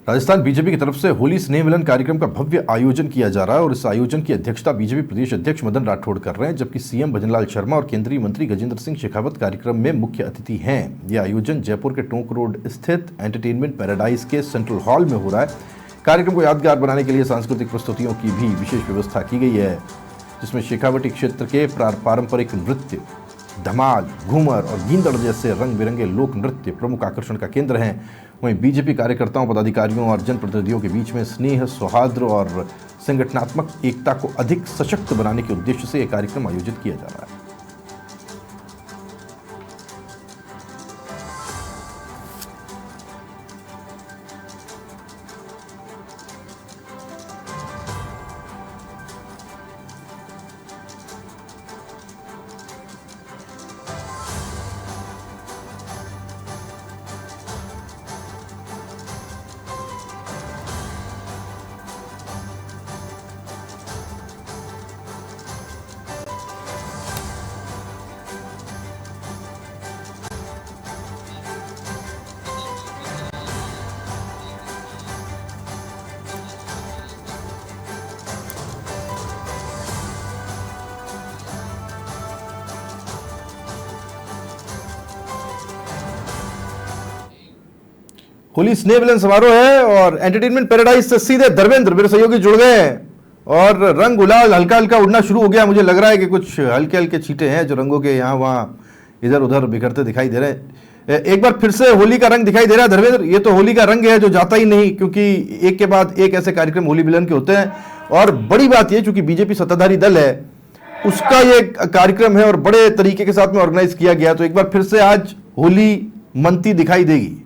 Rajasthan BJP की तरफ से होली स्नेह मिलन कार्यक्रम का भव्य आयोजन किया जा रहा है और इस आयोजन की अध्यक्षता बीजेपी प्रदेश अध्यक्ष मदन राठौड़ कर रहे हैं, जबकि सीएम भजनलाल शर्मा और केंद्रीय मंत्री गजेंद्र सिंह शेखावत कार्यक्रम में मुख्य अतिथि हैं। यह आयोजन जयपुर के टोंक रोड स्थित एंटरटेनमेंट पैराडाइज के सेंट्रल हॉल में हो रहा है। कार्यक्रम को यादगार बनाने के लिए सांस्कृतिक प्रस्तुतियों की भी विशेष व्यवस्था की गई है, जिसमें शेखावटी क्षेत्र के पारंपरिक नृत्य, धमाल, घूमर और गींदड़ जैसे रंग बिरंगे लोक नृत्य प्रमुख आकर्षण का केंद्र हैं। वहीं बीजेपी कार्यकर्ताओं, पदाधिकारियों और जनप्रतिनिधियों के बीच में स्नेह, सौहार्द और संगठनात्मक एकता को अधिक सशक्त बनाने के उद्देश्य से यह कार्यक्रम आयोजित किया जा रहा है। होली स्नेह मिलन समारोह है और एंटरटेनमेंट पैराडाइज से सीधे धर्मेंद्र मेरे सहयोगी जुड़ गए हैं और रंग गुलाल हल्का हल्का उड़ना शुरू हो गया। मुझे लग रहा है कि कुछ हल्के हल्के छींटे हैं जो रंगों के यहाँ वहाँ इधर उधर बिखरते दिखाई दे रहे हैं। एक बार फिर से होली का रंग दिखाई दे रहा है धर्मेंद्र। ये तो होली का रंग है जो जाता ही नहीं, क्योंकि एक के बाद एक ऐसे कार्यक्रम होली मिलन के होते हैं। और बड़ी बात यह, चूंकि बीजेपी सत्ताधारी दल है, उसका ये कार्यक्रम है और बड़े तरीके के साथ में ऑर्गेनाइज किया गया। तो एक बार फिर से आज होली मनती दिखाई देगी।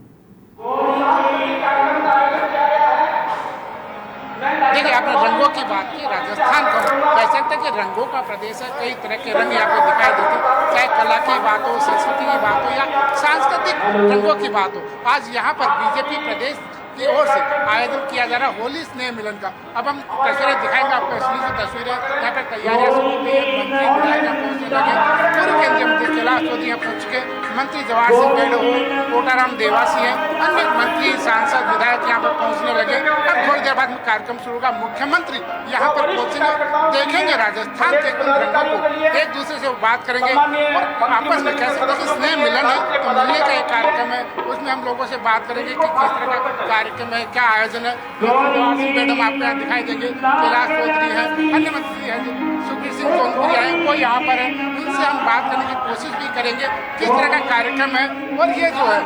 देखिए, आपने रंगों की बात की। राजस्थान को कह सकते हैं कि रंगों का प्रदेश है। कई तरह के रंग यहाँ पे दिखाई देते हैं, चाहे कला की बात हो, संस्कृति की बात हो या सांस्कृतिक रंगों की बात हो। आज यहाँ पर बीजेपी प्रदेश की ओर से आयोजन किया जा रहा है होली स्नेह मिलन का। अब हम तस्वीरें दिखाएंगे आपको, असली से तस्वीरें। यहाँ पर तैयारियां शुरू हो गई है, मंत्री विधायक पहुंचने लगे, पूर्व केंद्रीय मंत्री कैलाश चौधरी यहाँ पहुंच के, मंत्री जवाहर सिंह बेड़ हो, कोटाराम देवासी हैं, अन्य मंत्री, सांसद, विधायक यहाँ पर पहुंचने लगे। अब थोड़ी देर बाद में कार्यक्रम शुरू होगा। मुख्यमंत्री यहाँ पर पहुंचेंगे, देखेंगे राजस्थान के उन रंगों को, एक दूसरे से बात करेंगे और आपस में कह सकते हैं कि स्नेह मिलन है, तो मिलने का एक कार्यक्रम है। उसमें हम लोगों से बात करेंगे कि किस तरह का कार्यक्रम है, क्या आयोजन है। जवाहर सिंह मैडम आपको यहाँ दिखाई देंगे, कैलाश चौधरी हैं, अन्य मंत्री हैं, सुखबीर सिंह चौधरी आए, वो यहाँ पर है। इनसे हम बात करने की कोशिश भी करेंगे किस तरह का कार्यक्रम है। और ये जो है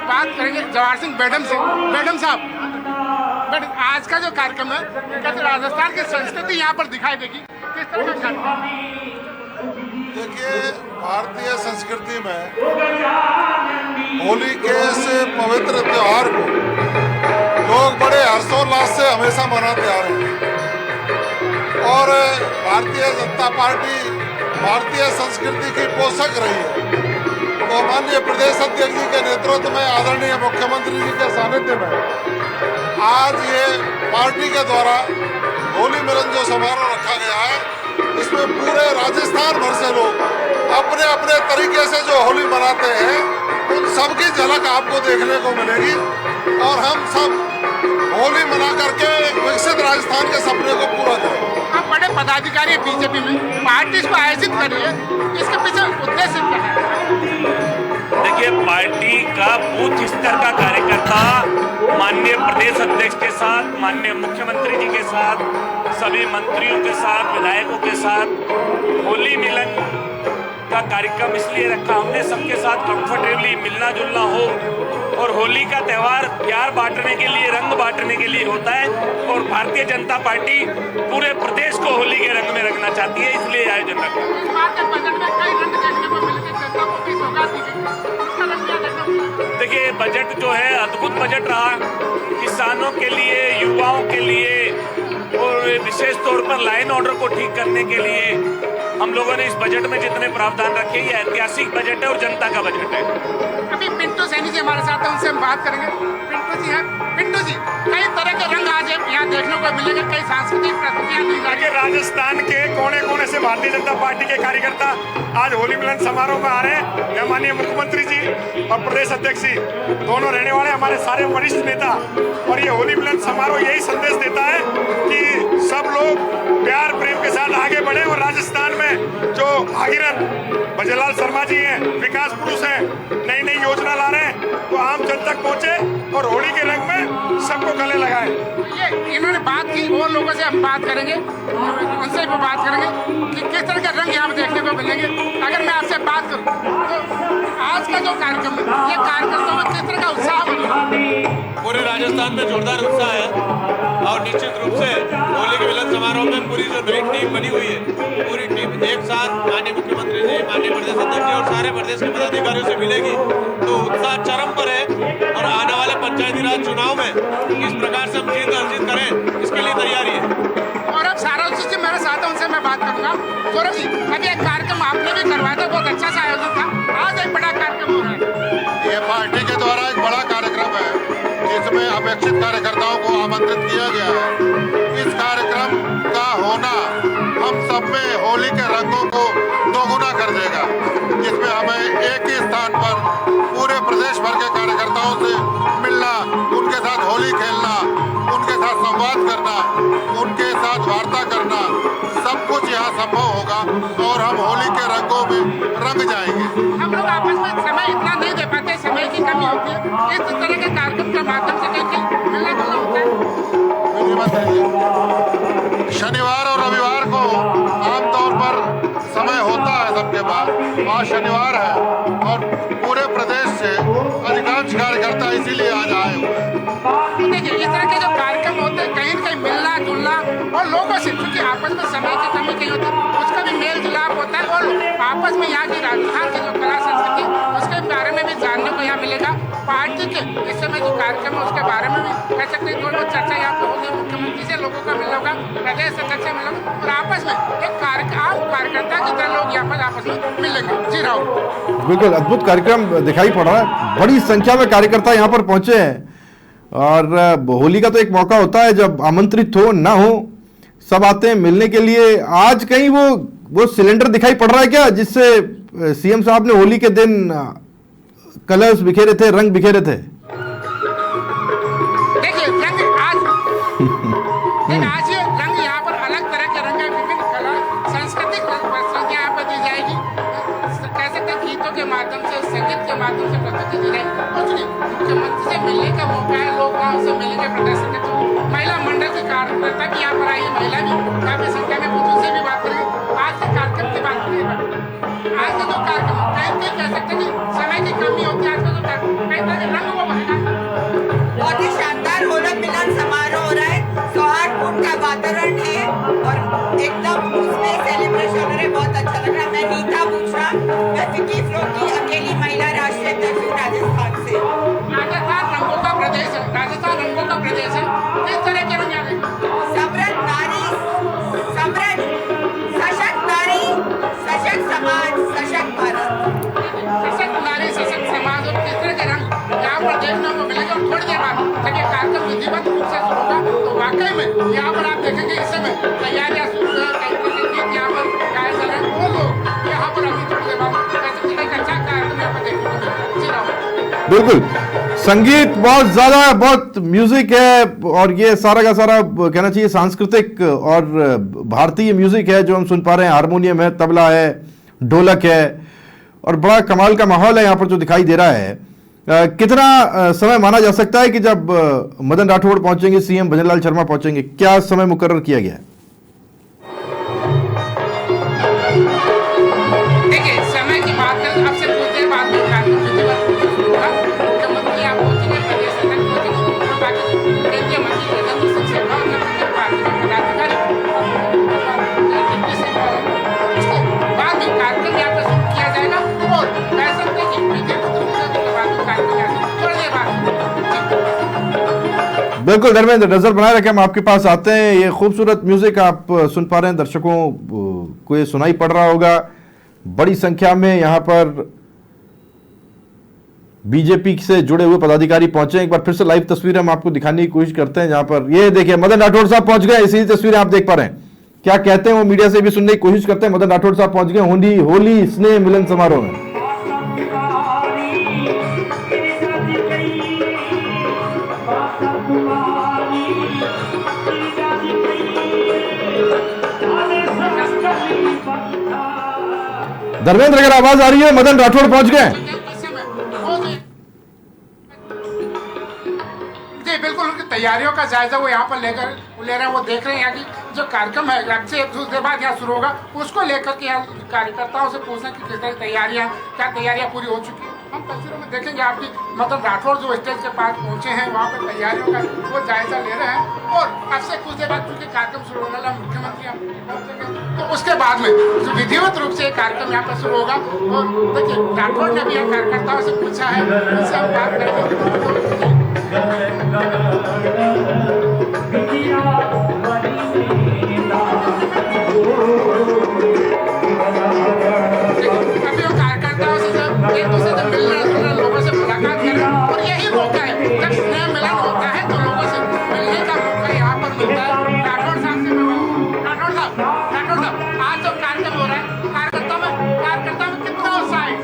बात करेंगे जवाहर सिंह मैडम से। मैडम साहब, आज का जो कार्यक्रम है, कहते राजस्थान की संस्कृति यहाँ पर दिखाई देगी, किस तरह का कार्यक्रम? देखिए, भारतीय संस्कृति में होली के इस पवित्र त्योहार को लोग बड़े हर्षोल्लास से हमेशा मनाते आ रहे हैं और भारतीय जनता पार्टी भारतीय संस्कृति की पोषक रही है। तो माननीय प्रदेश अध्यक्ष जी के नेतृत्व में, आदरणीय मुख्यमंत्री जी के सानिध्य में आज ये पार्टी के द्वारा होली मिलन जो समारोह रखा गया है, इसमें पूरे राजस्थान भर से लोग अपने अपने तरीके से जो होली मनाते हैं, उन सबकी झलक आपको देखने को मिलेगी। और हम सब होली मना करके एक विकसित राजस्थान के सपने को पूरा करेंगे। आप बड़े पदाधिकारी बीजेपी में, पार्टी इसको आयोजित कर रही है, इसके पीछे उद्देश्य क्या है? देखिए, पार्टी का बूथ स्तर का कार्यकर्ता माननीय प्रदेश अध्यक्ष के साथ, माननीय मुख्यमंत्री जी के साथ, सभी मंत्रियों के साथ, विधायकों के साथ होली मिलन का कार्यक्रम इसलिए रखा हमने, सबके साथ कंफर्टेबली मिलना जुलना हो। और होली का त्यौहार प्यार बांटने के लिए, रंग बांटने के लिए होता है और भारतीय जनता पार्टी पूरे प्रदेश को होली के रंग में रखना चाहती है, इसलिए आयोजन रखा। देखिए, बजट जो है अद्भुत बजट रहा, किसानों के लिए, युवाओं के लिए और विशेष तौर पर लाइन ऑर्डर को ठीक करने के लिए हम लोगों ने इस बजट में जितने प्रावधान रखे, ये ऐतिहासिक बजट है और जनता का बजट है। अभी पिंटू सैनी जी हमारे साथ हैं, उनसे हम बात करेंगे। पिंटू जी हैं। पिंटू जी, कई तरह के रंग आज यहाँ देखने को मिलेंगे, कई सांस्कृतिक प्रस्तुतियां दी जाएंगी। देखिए, राजस्थान के कोने कोने से भारतीय जनता पार्टी के कार्यकर्ता आज होली मिलन समारोह में आ रहे हैं। यह माननीय मुख्यमंत्री जी और प्रदेश अध्यक्ष जी दोनों रहने वाले हमारे सारे वरिष्ठ नेता, और ये होली मिलन समारोह यही संदेश देता है कि सब लोग प्यार प्रेम के साथ आगे बढ़े, और राजस्थान में जो भागीरथ भजनलाल शर्मा जी हैं, विकास पुरुष हैं, नई नई योजना ला रहे हैं, तो आम जन तक पहुंचे और होली के रंग में सबको गले लगाए। ये इन्होंने बात की, वो लोगों से हम बात करेंगे, उनसे भी बात करेंगे कि किस तरह के रंग यहाँ देखने को मिलेंगे। अगर मैं आपसे बात करूँ तो आज का जो कार्यक्रम है, ये कार्यकर्ताओं में किस तरह का उत्साह बना? पूरे राजस्थान में जोरदार उत्साह है, और निश्चित रूप से होली के मिलन समारोह में पूरी जो नई टीम बनी हुई है, पूरी टीम एक साथ माननीय मुख्यमंत्री जी, माननीय प्रदेश अध्यक्ष जी और सारे प्रदेश के पदाधिकारियों से मिलेगी, तो उत्साह चरम पर है। और आने वाले पंचायती राज चुनाव में किस प्रकार से हम जीत अर्जित करें, इसके लिए तैयारी है। और अब सारा जी मेरे साथ है, उनसे मैं बात करूंगा। गौरव जी, अभी एक कार्यक्रम आपने भी करवाया था, बहुत अच्छा सा आयोजन था, आज एक बड़ा कार्यक्रम हो रहा है। ये पार्टी के द्वारा एक बड़ा कार्यक्रम है जिसमें अपेक्षित कार्यकर्ताओं को आमंत्रित किया गया है। इस कार्यक्रम का होना हम सब में होली के रंगों को दोगुना कर देगा, जिसमें हमें एक ही स्थान पर पूरे प्रदेश भर के कार्यकर्ताओं से मिलना, उनके साथ होली खेलना, उनके साथ संवाद करना, उनके साथ वार्ता करना, सब कुछ यहाँ संभव होगा, और हम होली के रंगों में रंग जाएंगे। हम लोग आपस में समय इतना नहीं दे पाते, समय की कमी होती है। इस तरह के कार्यक्रम के माध्यम से कहीं मिलना जुलना होता है। शनिवार और रविवार को आमतौर पर समय होता है सबके पास, आज शनिवार है और पूरे प्रदेश से अधिकांश कार्यकर्ता इसीलिए आज आए हुए हैं। देखिए, इस तरह के जो कार्यक्रम होते हैं, कहीं न कहीं मिलना जुलना और लोगों से, क्योंकि आपस में समय की कमी कहीं होती है, उसका भी मेल जुलाप होता है, और आपस में यहाँ की राजस्थान की जो कला संस्कृति, उसके बारे में भी जानने को यहाँ मिलेगा। पार्टी के इस समय जो कार्यक्रम है उसके बारे में भी कह सकते हैं, थोड़ी बहुत चर्चा यहाँ पे होगी, मुख्यमंत्री से लोगों का मिलना होगा, प्रदेश अध्यक्ष से मिलना होगा, और आपस में एक आम कार्यकर्ता की तरह लोग यहाँ पर आपस में मिलेंगे। जी राहुल, बिल्कुल अद्भुत कार्यक्रम दिखाई पड़ रहा है, बड़ी संख्या में कार्यकर्ता यहाँ पर पहुंचे हैं, और होली का तो एक मौका होता है जब आमंत्रित हो ना हो सब आते हैं मिलने के लिए। आज कहीं वो सिलेंडर दिखाई पड़ रहा है क्या, जिससे सीएम साहब ने होली के दिन कलर्स बिखेरे थे, रंग बिखेरे थे? देखिए, रंग आज ये रंग यहाँ पर अलग तरह के रंग है, विभिन्न कला सांस्कृतिक प्रस्तुतियाँ यहाँ पर दी जाएगी। कह सकते हैं गीतों के माध्यम से, संगीत के माध्यम से प्रस्तुति दी जाएगी। कुछ नहीं, मुख्यमंत्री से मिलने का मौका है, लोग वहाँ से मिलेंगे, प्रदर्शन के तो महिला मंडल की कार्यकर्ता भी यहाँ पर आई है, महिला भी काफी संख्या में, कुछ उनसे भी बात करेंगे। आज के कार्यक्रम की बात करेंगे, आज का जो कार्यक्रम कहीं कह सकते हैं कि समय की कमी होती है, आज का जो कार्यक्रम कई तरह के रंग वो भरेगा। बहुत ही शानदार होली मिलन समारोह हो रहा है, सौहार्दपूर्ण का वातावरण है और एकदम उसमें सेलिब्रेशन हो रहा है, बहुत अच्छा लग रहा है। मैं नीता बुशरा, मैं विकी फ्लो की अकेली महिला राष्ट्रीय अध्यक्ष राजस्थान से। राजस्थान रंगों का प्रदेश है, राजस्थान रंगों का प्रदेश है। किस तरह के रंग आए? समृद्ध नारी, समृद्ध सशक्त नारी, सशक्त समाज, सशक्त भारत। सशक्त नारी, सशक्त समाज, और किस तरह के रंग यहाँ पर देखने को मिलेंगे। और थोड़ी देर बाद जब ये कार्यक्रम विधिवत रूप से शुरू होगा तो वाकई में यहाँ पर आप देखेंगे इस समय तैयारियां शुरू है, कई तरह के गीत यहाँ पर गाए जा रहे हैं। वो लोग यहाँ पर अभी थोड़ी देर बाद एक अच्छा कार्यक्रम यहाँ पर देखने को मिलेगा। जी राहुल, बिल्कुल, संगीत बहुत ज्यादा, बहुत म्यूजिक है, और ये सारा का सारा कहना चाहिए सांस्कृतिक और भारतीय म्यूजिक है जो हम सुन पा रहे हैं। हारमोनियम है, तबला है, ढोलक है, और बड़ा कमाल का माहौल है यहाँ पर जो दिखाई दे रहा है। कितना समय माना जा सकता है कि जब मदन राठौड़ पहुंचेंगे, सीएम भजनलाल शर्मा पहुंचेंगे, क्या समय मुकर्रर किया गया है? देखिए, समय की बात करें, अब से कुछ देर बाद में कार्यक्रम विधिवत रूप से शुरू होगा। मुख्यमंत्री यहाँ पहुंचेंगे, प्रदेश अध्यक्ष पहुंचेंगे, और बाकी केंद्रीय मंत्री गजेंद्र सिंह शेखावत और अन्य पार्टी के पदाधिकारी, उसके बाद में कार्यक्रम यहाँ पर शुरू किया जाएगा। और कह सकते हैं कि विधिवत रूप से उसके बाद में कार्यक्रम यहाँ से थोड़ी देर बाद। बिल्कुल धर्मेंद्र, नजर बनाए रखें, हम आपके पास आते हैं। ये खूबसूरत म्यूजिक आप सुन पा रहे हैं, दर्शकों को ये सुनाई पड़ रहा होगा, बड़ी संख्या में यहाँ पर बीजेपी से जुड़े हुए पदाधिकारी पहुंचे। एक बार फिर से लाइव तस्वीरें हम आपको दिखाने की कोशिश करते हैं, जहां पर ये देखिए मदन राठौड़ साहब पहुंच गए। इसी तस्वीरें आप देख पा रहे हैं, क्या कहते हैं वो मीडिया से भी सुनने की कोशिश करते हैं। मदन राठौड़ साहब पहुंच गए होली स्नेह मिलन समारोह में। धर्मेंद्र, अगर आवाज आ रही है, मदन राठौड़ पहुंच गए। जी बिल्कुल, उनकी तैयारियों का जायजा वो यहाँ पर ले रहे हैं। वो देख रहे हैं यहाँ की जो कार्यक्रम है अब से दूसरे बाद यहाँ शुरू होगा, उसको लेकर के यहाँ कार्यकर्ताओं से पूछना कि किस तरह की तैयारियाँ, क्या तैयारियाँ पूरी हो चुकी हैं। हम तस्वीरों में देखेंगे आपकी मदन राठौड़ जो स्टेज के पास पहुंचे हैं, वहाँ पर तैयारियों का वो जायजा ले रहे हैं। और अब से कुछ देर बाद चूंकि कार्यक्रम शुरू होने वाला, मुख्यमंत्री पहुंचेंगे, तो उसके बाद में विधिवत रूप से कार्यक्रम यहाँ पर शुरू होगा। और देखिए राठौड़ ने भी यहाँ कार्यकर्ताओं से पूछा है, उनसे हम बात करेंगे। अभी वो कार्यकर्ताओं से जब एक दूसरे से मिल रहे हैं, लोगों से मुलाकात कर रहे हैं, और यही मौका है जब स्नेह मिलन होता है तो लोगों से मिलने का मौका यहाँ पर मिलता है। राठौड़ साहब आज जो कार्यक्रम हो रहा है, कार्यकर्ताओं में कितना उत्साह है?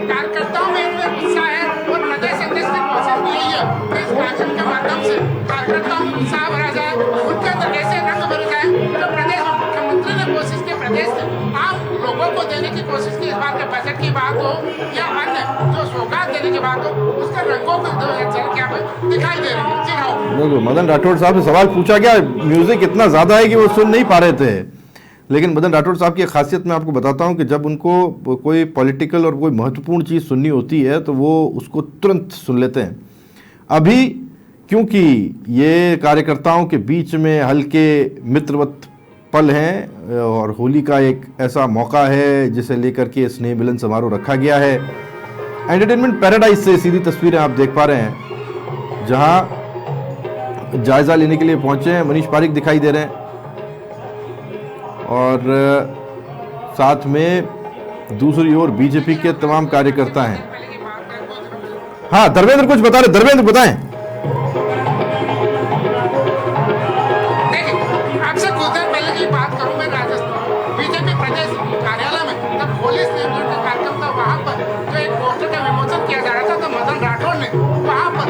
कार्यकर्ताओं में इतना उत्साह है। और प्रदेश अध्यक्ष की कोशिश भी यही है कि इस कार्यक्रम के माध्यम से कार्यकर्ताओं में उत्साह भरा जाए, उनके अंदर ऐसे रंग भर जाए। तो प्रदेश मुख्यमंत्री ने कोशिश की, प्रदेश के आम लोगों को देने की कोशिश की, इस बार के बजट की बात हो या अन्य जो सौगात देने की बात हो, उसके रंगों को चल के यहाँ दिखाई दे रही है। जी हाँ, मदन राठौड़ साहब से सवाल पूछा गया, म्यूजिक इतना ज्यादा है कि वो सुन नहीं पा रहे थे। लेकिन मदन राठौड़ साहब की खासियत मैं आपको बताता हूं कि जब उनको कोई पॉलिटिकल और कोई महत्वपूर्ण चीज़ सुननी होती है तो वो उसको तुरंत सुन लेते हैं। अभी क्योंकि ये कार्यकर्ताओं के बीच में हल्के मित्रवत पल हैं और होली का एक ऐसा मौका है जिसे लेकर के स्नेह मिलन समारोह रखा गया है। एंटरटेनमेंट पैराडाइज से सीधी तस्वीरें आप देख पा रहे हैं, जहां जायजा लेने के लिए पहुंचे हैं। मनीष पारिक दिखाई दे रहे हैं और साथ में दूसरी ओर बीजेपी के तमाम कार्यकर्ता हैं। हाँ धर्मेंद्र कुछ बता रहे, धर्मेंद्र बताएं। देखिए आपसे कुछ देर पहले की बात करूं, मैं राजस्थान बीजेपी प्रदेश कार्यालय में जब पुलिस ने का कार्यक्रम था, वहां पर जो एक पोस्टर का विमोचन किया जा रहा था, तो मदन राठौड़ ने वहां पर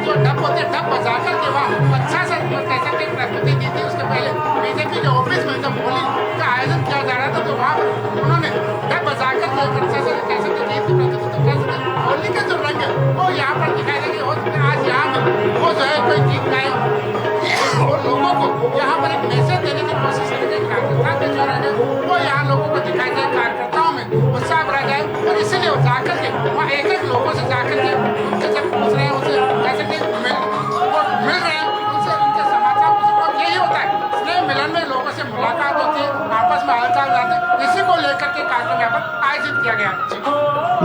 जो डब होते डब बजा करके वहाँ अच्छा सा कैसे की प्रस्तुति दी थी। उसके पहले बीजेपी के ऑफिस में जब होली का आयोजन किया जा रहा था, तो वहाँ पर उन्होंने डब बजा करके अच्छा सा कैसे की गीत की प्रस्तुति, तो कैसे होली के जो रंग है वो यहाँ पर दिखाई देंगे। आज यहाँ में वो जो है कोई गीत गाए और लोगों को यहाँ पर एक मैसेज देने की कोशिश करेंगे। कार्यकर्ता के जो रंग है वो यहाँ लोगों को दिखाई दे, कार्यकर्ताओं में उत्साह भरा जाए। और इसीलिए वो जाकर के वहाँ एक एक लोगों से जाकर के उनसे जब पूछ रहे हैं, उनसे कैसे मिल रहे हैं, उनसे उनके समाचार पूछ, यही होता है स्नेह मिलन में लोगों से मुलाकात होती है, आपस में हालचाल जाते हैं। इसी को लेकर के कार्यक्रम यहाँ पर आयोजित किया गया।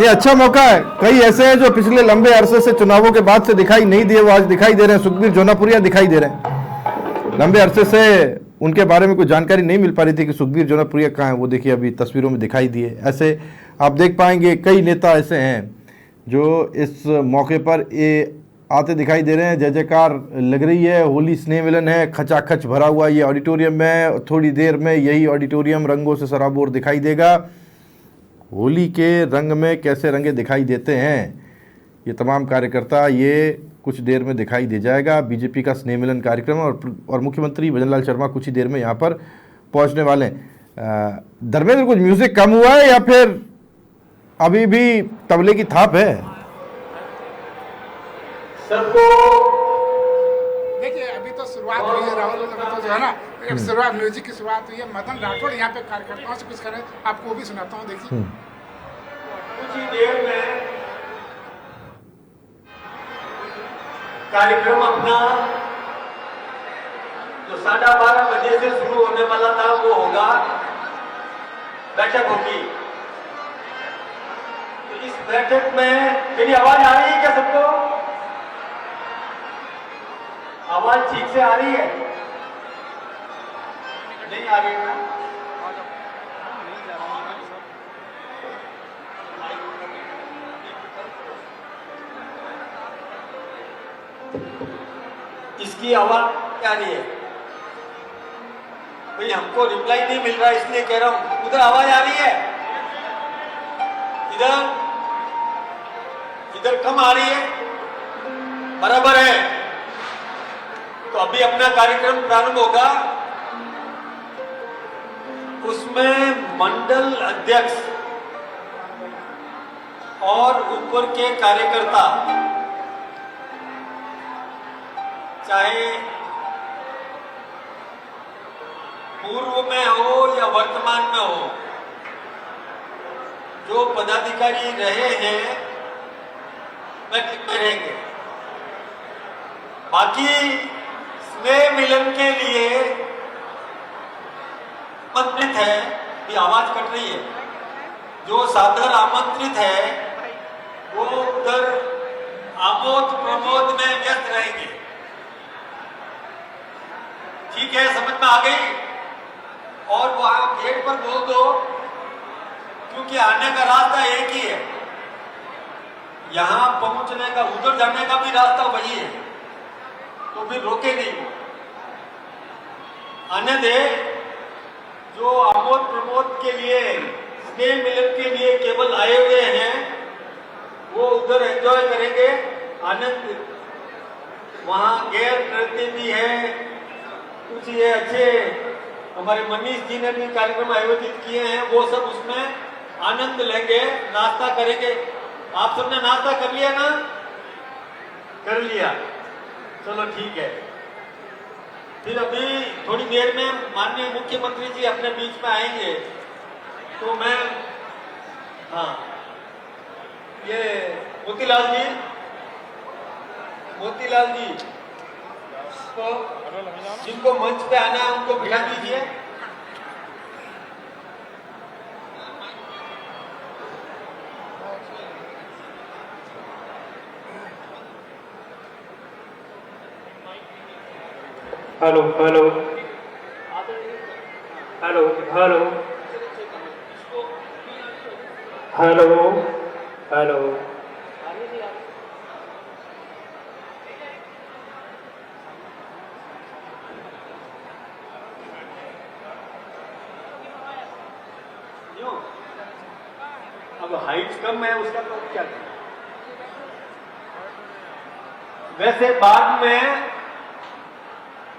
ये अच्छा मौका है। कई ऐसे हैं जो पिछले लंबे अरसे से चुनावों के बाद से दिखाई नहीं दिए, वो आज दिखाई दे रहे हैं। सुखबीर जोनापुरिया दिखाई दे रहे हैं। लंबे अरसे से उनके बारे में कोई जानकारी नहीं मिल पा रही थी कि सुखबीर जोनापुरिया कहाँ है, वो देखिए अभी तस्वीरों में दिखाई दिए। ऐसे आप देख पाएंगे कई नेता ऐसे हैं जो इस मौके पर ये आते दिखाई दे रहे हैं। जय जयकार लग रही है, होली स्नेह मिलन है, खचाखच भरा हुआ ये ऑडिटोरियम में। थोड़ी देर में यही ऑडिटोरियम रंगों से सराबोर दिखाई देगा। होली के रंग में कैसे रंगे दिखाई देते हैं ये तमाम कार्यकर्ता, ये कुछ देर में दिखाई दे जाएगा। बीजेपी का स्नेह मिलन कार्यक्रम और मुख्यमंत्री भजनलाल शर्मा कुछ ही देर में यहाँ पर पहुँचने वाले हैं। धर्मेंद्र कुछ म्यूजिक कम हुआ है या फिर अभी भी तबले की थाप है? सबको देखिए अभी तो शुरुआत हुई है राहुल, तो जो है ना शुरुआत म्यूजिक की शुरुआत हुई है। मदन राठौड़ यहाँ पे कार्यकर्ताओं से कुछ करें, आपको भी सुनाता हूँ। देखिए कुछ ही देर में कार्यक्रम अपना जो 12:30 बजे से शुरू होने वाला था वो होगा, बैठक होगी। तो इस बैठक में मेरी आवाज आ रही है क्या सबको? आवाज ठीक से आ रही है? नहीं आ रही है? इसकी आवाज आ रही है भाई, हमको रिप्लाई नहीं मिल रहा इसलिए कह रहा हूं। उधर आवाज आ रही है, इधर कम आ रही है, बराबर है। तो अभी अपना कार्यक्रम प्रारंभ होगा, उसमें मंडल अध्यक्ष और ऊपर के कार्यकर्ता, चाहे पूर्व में हो या वर्तमान में हो, जो पदाधिकारी रहे हैं वह रहेंगे। बाकी स्नेह मिलन के लिए आमंत्रित है, ये आवाज कट रही है, जो सादर आमंत्रित है वो उधर आमोद प्रमोद में व्यस्त रहेंगे। ठीक है, समझ में आ गई? और वहां गेट पर बोल दो, क्योंकि आने का रास्ता एक ही है, यहां पहुंचने का, उधर जाने का भी रास्ता वही है, तो फिर रोके नहीं, आने दे। जो आमोद प्रमोद के लिए, स्नेह मिलन के लिए केवल आए हुए हैं, वो उधर एंजॉय करेंगे, आनंद। वहां गैर नृत्य भी है, कुछ ये अच्छे हमारे मनीष जी ने भी कार्यक्रम आयोजित किए हैं, वो सब उसमें आनंद लेंगे, नाश्ता करेंगे। आप सबने नाश्ता कर लिया ना? कर लिया, चलो ठीक है। फिर अभी थोड़ी देर में माननीय मुख्यमंत्री जी अपने बीच में आएंगे, तो मैं, हाँ, ये मोतीलाल जी तो जिनको मंच पे आना है उनको बिठा दीजिए। Hello hello hello hello hello hello अब हाइट कम है, उसका तो क्या करें? वैसे बाद में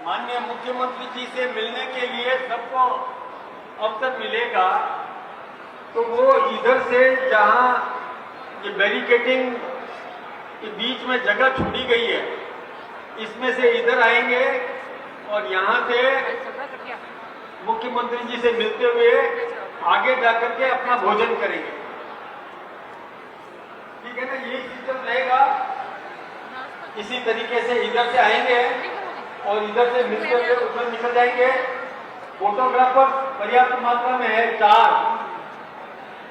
माननीय मुख्यमंत्री जी से मिलने के लिए सबको अवसर मिलेगा, तो वो इधर से, जहां ये बैरिकेडिंग के बीच में जगह छोड़ी गई है, इसमें से इधर आएंगे और यहां से मुख्यमंत्री जी से मिलते हुए आगे जाकर के अपना भोजन करेंगे। ठीक है ना? यही सिस्टम रहेगा। इसी तरीके से इधर से आएंगे और इधर से मिलते हुए उधर निकल जाएंगे। फोटोग्राफर पर्याप्त मात्रा में है, 4,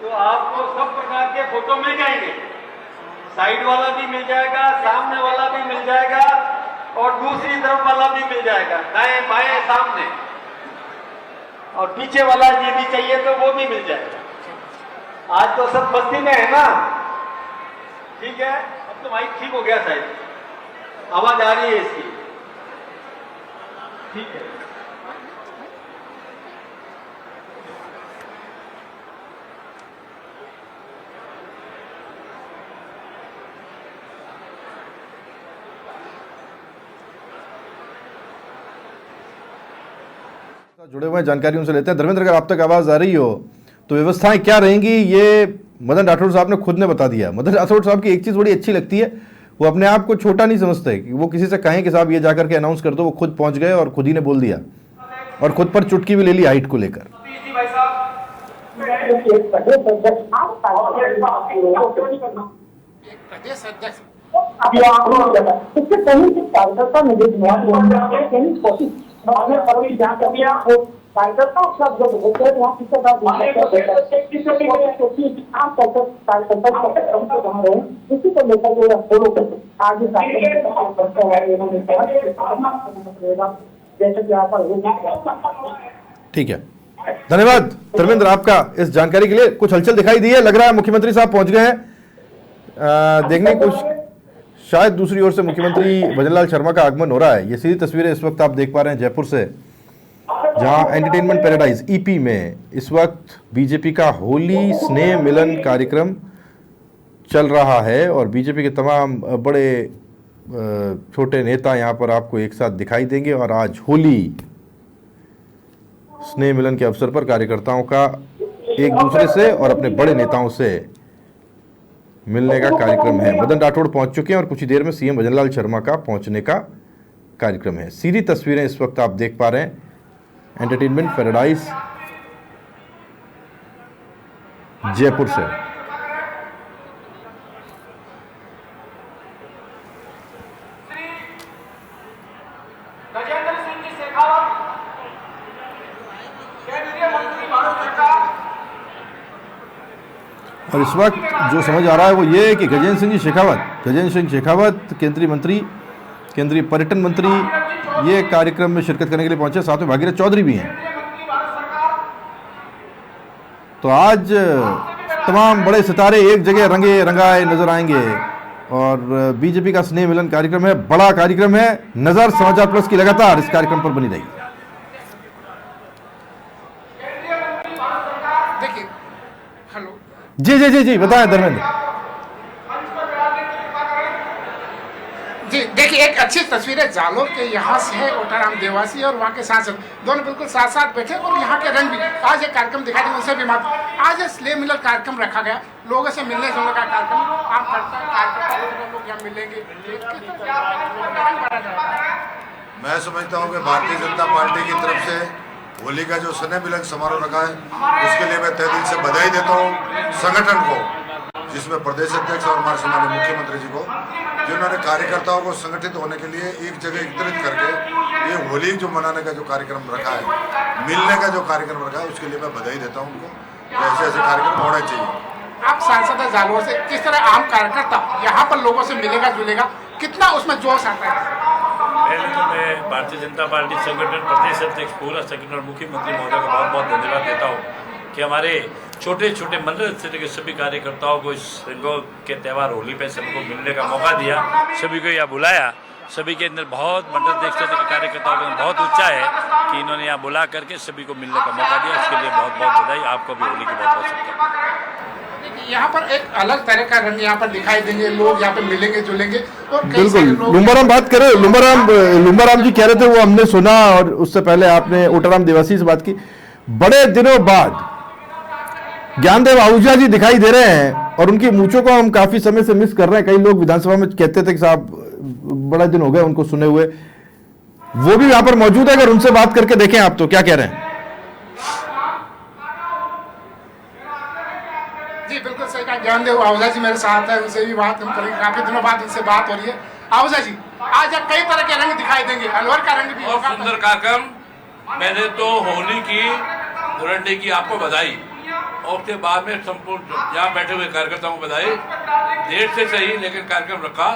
तो आपको सब प्रकार के फोटो मिल जाएंगे। साइड वाला भी मिल जाएगा, सामने वाला भी मिल जाएगा और दूसरी तरफ वाला भी मिल जाएगा, दाएं बाएं सामने, और पीछे वाला यदि चाहिए तो वो भी मिल जाएगा। आज तो सब मस्ती में है ना? ठीक है, अब तो माइक ठीक हो गया शायद, आवाज आ रही है इसकी? ठीक है। जुड़े हुए हैं, जानकारी उनसे लेते हैं। धर्मेंद्र, अगर आप तक आवाज आ रही हो तो व्यवस्थाएं क्या रहेंगी, ये मदन राठौड़ साहब ने खुद ने बता दिया। मदन राठौड़ साहब की एक चीज बड़ी अच्छी लगती है, वो अपने आप को छोटा नहीं समझते कि वो किसी से कहें कि साहब ये जाकर के अनाउंस कर दो, वो खुद पहुंच गए और खुद ही ने बोल दिया और खुद पर चुटकी भी ले ली हाइट को लेकर। प्रदेश अध्यक्ष ठीक है, धन्यवाद धर्मेंद्र आपका इस जानकारी के लिए। कुछ हलचल दिखाई दी है, लग रहा है मुख्यमंत्री साहब पहुंच गए हैं। देखने की कोशिश शायद दूसरी ओर से मुख्यमंत्री भजनलाल शर्मा का आगमन हो रहा है। ये सीधी तस्वीरें इस वक्त आप देख पा रहे हैं जयपुर से, जहां एंटरटेनमेंट पैराडाइज ईपी में इस वक्त बीजेपी का होली स्नेह मिलन कार्यक्रम चल रहा है और बीजेपी के तमाम बड़े छोटे नेता यहां पर आपको एक साथ दिखाई देंगे और आज होली स्नेह मिलन के अवसर पर कार्यकर्ताओं का एक दूसरे से और अपने बड़े नेताओं से मिलने का कार्यक्रम है। मदन राठौड़ पहुंच चुके हैं और कुछ ही देर में सीएम भजनलाल शर्मा का पहुंचने का कार्यक्रम है। सीधी तस्वीरें इस वक्त आप देख पा रहे हैं एंटरटेनमेंट पैराडाइज जयपुर से। गजेंद्र सिंह जी शेखावत केंद्रीय मंत्री भारत सरकार। और इस वक्त जो समझ आ रहा है वो ये है कि गजेंद्र सिंह शेखावत केंद्रीय मंत्री, केंद्रीय पर्यटन मंत्री ये कार्यक्रम में शिरकत करने के लिए पहुंचे। साथ में भागीरथ चौधरी भी हैं। तो आज तमाम बड़े सितारे एक जगह रंगे रंगाए नजर आएंगे और बीजेपी का स्नेह मिलन कार्यक्रम है, बड़ा कार्यक्रम है। नजर समाचार प्लस की लगातार इस कार्यक्रम पर बनी रही। देखिए, हेलो जी जी जी जी बताएं धर्मेंद्र जी। देखिए, एक अच्छी तस्वीर है जालोर के यहाँ से है ओटाराम देवासी और वहाँ के सांसद दोनों बिल्कुल साथ साथ बैठे और यहाँ के रंग भी आज एक कार्यक्रम दिखाई दे उनसे भी आज स्नेह मिलन कार्यक्रम रखा गया, लोगों से मिलने जुलने का कार्यक्रम। आम कार्यकर्ता लोग यहाँ मिलेंगे। मैं समझता हूँ कि भारतीय जनता पार्टी की तरफ से होली का जो स्नेह मिलन समारोह रखा है उसके लिए मैं तहे दिल से बधाई देता हूँ संगठन को, जिसमें प्रदेश अध्यक्ष और हमारे सम्माननीय मुख्यमंत्री जी को, जिन्होंने कार्यकर्ताओं को संगठित होने के लिए एक जगह एकत्रित करके ये होली जो मनाने का जो कार्यक्रम रखा है, मिलने का जो कार्यक्रम रखा है, उसके लिए मैं बधाई देता हूँ उनको। ऐसे ऐसे कार्यक्रम होना चाहिए। आप सांसद है जालोर से, किस तरह आम कार्यकर्ता यहाँ पर लोगों से मिलेगा जुलेगा, कितना उसमें जोश आता है? पहले तो मैं भारतीय जनता पार्टी संगठन प्रदेश अध्यक्ष पूरा संगठन और मुख्यमंत्री महोदय को बहुत बहुत धन्यवाद देता हूँ कि हमारे छोटे छोटे मंडल स्तर के सभी कार्यकर्ताओं को इस रंगों के त्यौहार होली पे सबको मिलने का मौका दिया, सभी को यहाँ बुलाया। सभी के अंदर बहुत मंडल अध्यक्ष स्तर के कार्यकर्ताओं के अंदर बहुत उत्साह है कि इन्होंने यहाँ बुला करके सभी को मिलने का मौका दिया। इसके लिए बहुत बहुत बधाई। आपको भी होली की बहुत बहुत शुभकामनाएं। यहाँ पर एक अलग तरह का रंग यहाँ पर दिखाई देंगे, लोग यहाँ पे मिलेंगे जुलेंगे और बिल्कुल। लुम्बाराम बात करें, लुम्बाराम जी कह रहे थे, वो हमने सुना और उससे पहले आपने ओटाराम देवासी से बात की। बड़े दिनों बाद ज्ञानदेव आहूजा जी दिखाई दे रहे हैं और उनकी मूंछों को हम काफी समय से मिस कर रहे हैं। कई लोग विधानसभा में कहते थे कि साहब बड़ा दिन हो गए उनको सुने हुए, वो भी यहाँ पर मौजूद है। अगर उनसे बात करके देखें आप तो क्या कह रहे हैं? जी बिल्कुल सही कहा। ज्ञानदेव आहूजा जी मेरे साथ है, उनसे भी बात हम करेंगे। काफी दिनों बाद उनसे बात हो रही है। आहूजा जी, आज कई तरह के रंग दिखाई देंगे, अलवर का रंग भी बहुत सुंदर कार्यक्रम। मैंने तो होली की धुरंडी की आपको बधाई और उसके बाद में संपूर्ण यहाँ बैठे हुए कार्यकर्ताओं को बधाई। देर से सही लेकिन कार्यक्रम रखा।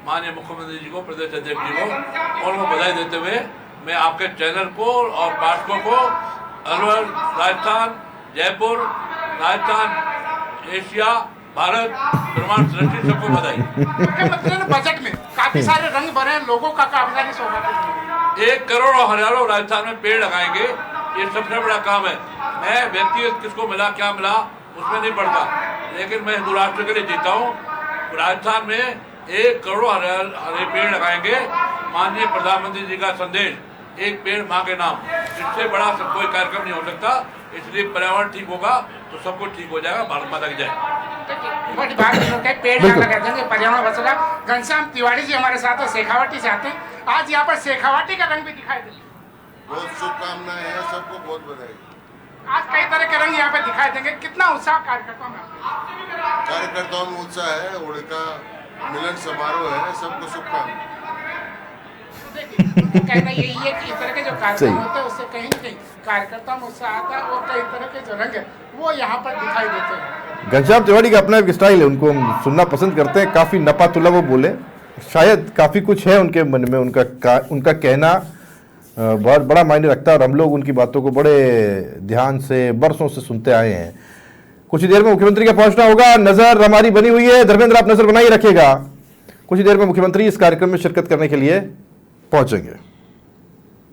माननीय मुख्यमंत्री जी को, प्रदेश अध्यक्ष जी को और उनको बधाई देते हुए मैं आपके चैनल को और पाठकों को अलवर, राजस्थान, जयपुर, राजस्थान, एशिया, भारत, ब्रह्मांड सृष्टि सबको बधाई। मुख्यमंत्री ने बजट में काफी सारे रंग भरे हैं, लोगों का काफी सारी सौगात। 1 करोड़ और हजारों राजस्थान में पेड़ लगाएंगे, ये सबसे बड़ा काम है। मैं व्यक्तिगत किसको मिला क्या मिला उसमें नहीं पड़ता, लेकिन मैं हिंदू राष्ट्र के लिए जीता हूँ। राजस्थान में 1 करोड़ हरे पेड़ लगाएंगे। माननीय प्रधानमंत्री जी का संदेश, एक पेड़ माँ के नाम, इससे बड़ा सब कोई कार्यक्रम नहीं हो सकता। इसलिए पर्यावरण ठीक होगा तो सब कुछ ठीक हो जाएगा। भारत माता की जय। बड़ी बात पेड़ लगा देंगे, पर्यावरण बचेगा। घनश्याम तिवारी जी हमारे साथ है, शेखावाटी से आते हैं। आज यहाँ पर शेखावाटी का रंग भी दिखाई दे। बहुत शुभकामनाएं हैं, सबको बहुत बधाई। आज कई तरह के रंग यहाँ पे दिखाई देंगे, कितना उत्साह कार्यकर्ताओं में? कार्यकर्ताओं में उत्साह है, होली का मिलन समारोह है, सबको शुभकामनाएं। कहना यही है कि इस तरह के जो कार्यक्रम होते हैं उससे कहीं न कहीं कार्यकर्ताओं में उत्साह आता है और कई तरह के जो रंग है वो यहाँ पर दिखाई देते हैं। घनश्याम तिवारी का अपना एक स्टाइल है, उनको हम सुनना पसंद करते हैं। काफी नपातुला वो बोले, शायद काफी कुछ है उनके मन में, उनका कहना बहुत बड़ा मायने रखता है और हम लोग उनकी बातों को बड़े ध्यान से बरसों से सुनते आए हैं। कुछ ही देर में मुख्यमंत्री का पहुंचना होगा, नजर हमारी बनी हुई है। धर्मेंद्र आप नजर बनाई रखिएगा। कुछ ही देर में मुख्यमंत्री इस कार्यक्रम में शिरकत करने के लिए पहुंचेंगे।